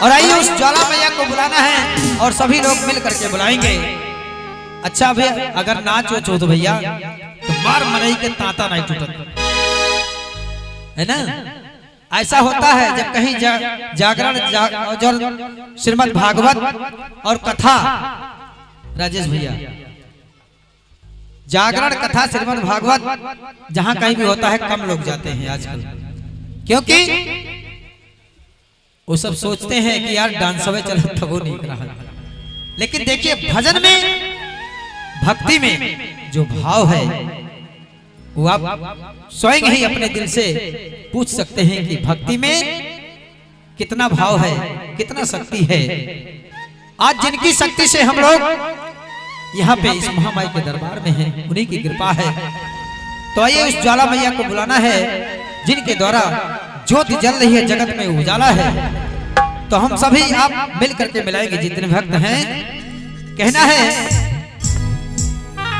और आइए उस ज्वाला मैया को बुलाना है और सभी लोग मिल करके बुलाएंगे। अच्छा भैया अगर नाच हो तो भैया तो मार मरई के तांता नहीं टूटत है ना। ऐसा होता है जब कहीं जागरण जो श्रीमद् भागवत और कथा राजेश भैया जागरण कथा श्रीमद् भागवत जहां कहीं भी होता है कम लोग जाते हैं आजकल, क्योंकि वो सब सोचते हैं कि यार डांस में चलो तो वो नहीं रहा। लेकिन देखिए भजन में भक्ति में जो भाव है वो आप स्वयं ही अपने दिल से पूछ सकते हैं कि भक्ति में कितना भाव है, कितना शक्ति है। आज जिनकी शक्ति से हम लोग यहाँ पे इस महामाई के दरबार में हैं, उन्हीं की कृपा है। तो आइए उस ज्वाला मैया को बुलाना है जिनके द्वारा ज्योति जल रही है, जगत में उजाला है। तो हम सभी आप मिल करके मिलाएंगे जितने भक्त हैं। कहना है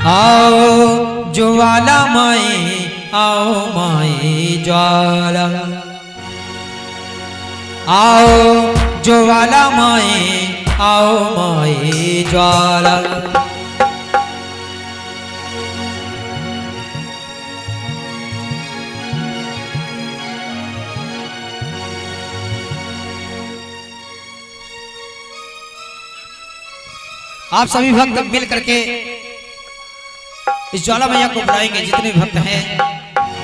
आओ ज्वाला माई, आओ माई ज्वाला, आओ ज्वाला माई, आओ माई ज्वाला। आप सभी भक्त मिल करके इस ज्वाला मैया को बुलाएंगे। जितने भक्त हैं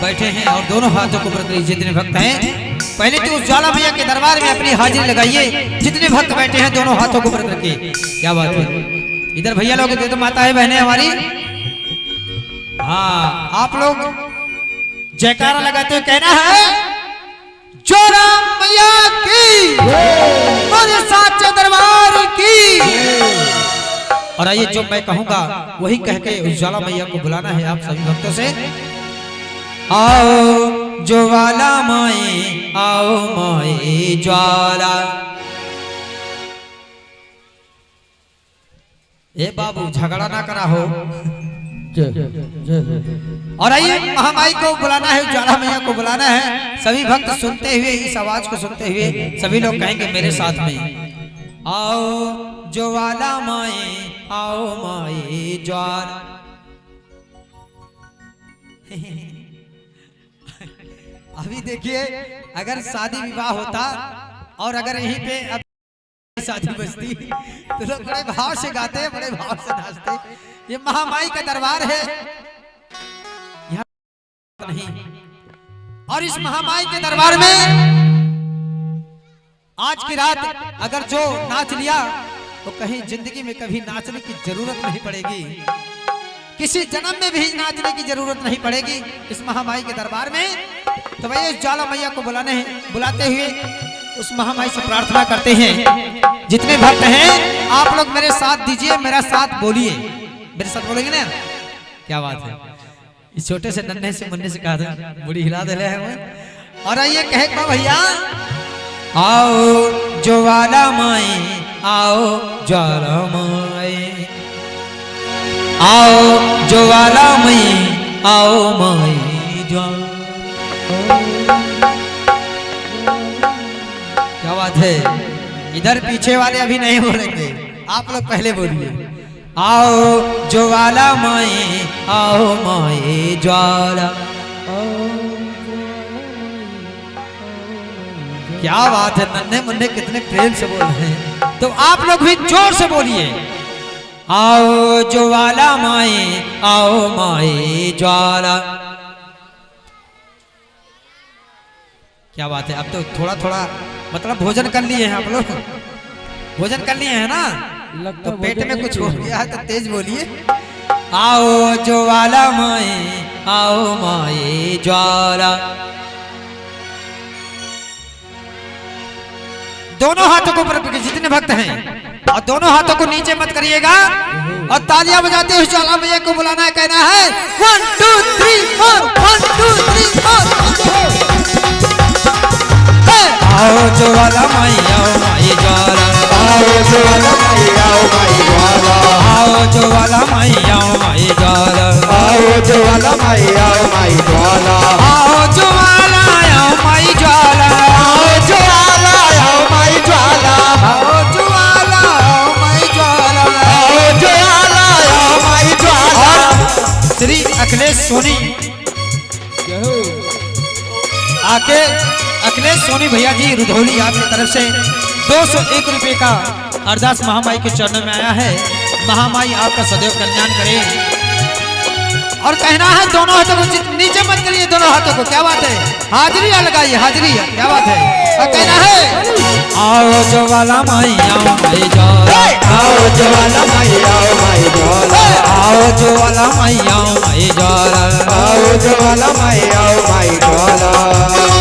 बैठे हैं और दोनों हाथों को ऊपर जितने भक्त हैं पहले तो उस ज्वाला मैया के दरबार में अपनी हाजिरी लगाइए। जितने भक्त बैठे हैं दोनों हाथों को ऊपर करके, क्या बात है। इधर भैया लोग तो माता है बहनें हमारी, हाँ आप लोग जयकारा लगाते हुए कहना है ज्वाला मैया की, बोले साचे दरबार की। और आइए जो मैं कहूंगा वही कह के उस ज्वाला मैया को बुलाना है आप सभी भक्तों से। आओ ज्वाला माई, आओ माई ज्वाला। ए बाबू झगड़ा ना करा हो। और आइए महामाई को बुलाना है, ज्वाला मैया को बुलाना है। सभी भक्त सुनते हुए इस आवाज को सुनते हुए सभी लोग कहेंगे मेरे साथ में आओ ज्वाला माई, आओ माई ज्वाला। अभी देखिए अगर शादी विवाह होता और अगर यहीं पे शादी बजती तो लोग बड़े भाव से गाते, बड़े भाव से नाचते। ये महामाई का दरबार है यहाँ नहीं। और इस महामाई के दरबार में आज की रात अगर जो नाच लिया तो कहीं जिंदगी में कभी नाचने की जरूरत नहीं पड़ेगी, किसी जन्म में भी नाचने की जरूरत नहीं पड़ेगी इस महामाई के दरबार में। तो भैया इस ज्वाला मैया को बुलाते हुए उस महामाई से प्रार्थना करते हैं। जितने भक्त हैं आप लोग मेरे साथ दीजिए, मेरा साथ बोलिए, मेरे साथ बोलेंगे ना, क्या बात है। इस छोटे से नन्हे से मुन्ने से कहा था बुढ़ी हिला दे रहे हैं। और आइए कहे भैया आओ ज्वाला माई, आओ ज्वाला माई, आओ ज्वाला माई, आओ माई ज्वाला। क्या बात है। इधर पीछे वाले अभी नहीं बोलेंगे, आप लोग पहले बोलिए आओ ज्वाला माई, आओ माई ज्वाला। क्या बात है, नन्हे मुन्ने कितने प्रेम से बोल रहे हैं। तो आप लोग भी जोर से बोलिए आओ ज्वाला माई, आओ माई ज्वाला। क्या बात है। अब तो थोड़ा थोड़ा मतलब भोजन कर लिए हैं आप लोग, भोजन कर लिए हैं ना, तो पेट में कुछ हो गया है तो तेज बोलिए आओ ज्वाला माई, आओ माई ज्वाला। दोनों हाथों को ऊपर करके जितने भक्त हैं और दोनों हाथों को नीचे मत करिएगा और तालियां बजाते हुए ज्वाला मैया को बुलाना है। कहना है 1 2 3 4, 1 2 3 4। आओ ज्वाला माई, आओ माई ज्वाला, आओ ज्वाला माई, आओ माई ज्वाला, आओ ज्वाला माई, आओ माई ज्वाला, आओ ज्वाला माई, आओ माई ज्वाला, आओ ज्वाला, आओ माई ज्वाला, आओ ज्वाला, आओ माई ज्वाला। सोनी आके अखिलेश सोनी भैया जी रुधौली आपकी तरफ से 201 रुपए का अरदास महामाई के चरणों में आया है। महामाई आपका सदैव कल्याण करे। और कहना है दोनों हाथों को नीचे मत करिए, दोनों हाथों को। क्या बात है, हाजिरी लगाइए, हाजिरी। क्या बात है। और कहना है आओ जो वाला माई आओ माई जाला, आओ जो वाला माई आओ माई जाला, आओ जो वाला माई आओ माई जाला, आओ जो वाला माई आओ माई जाला।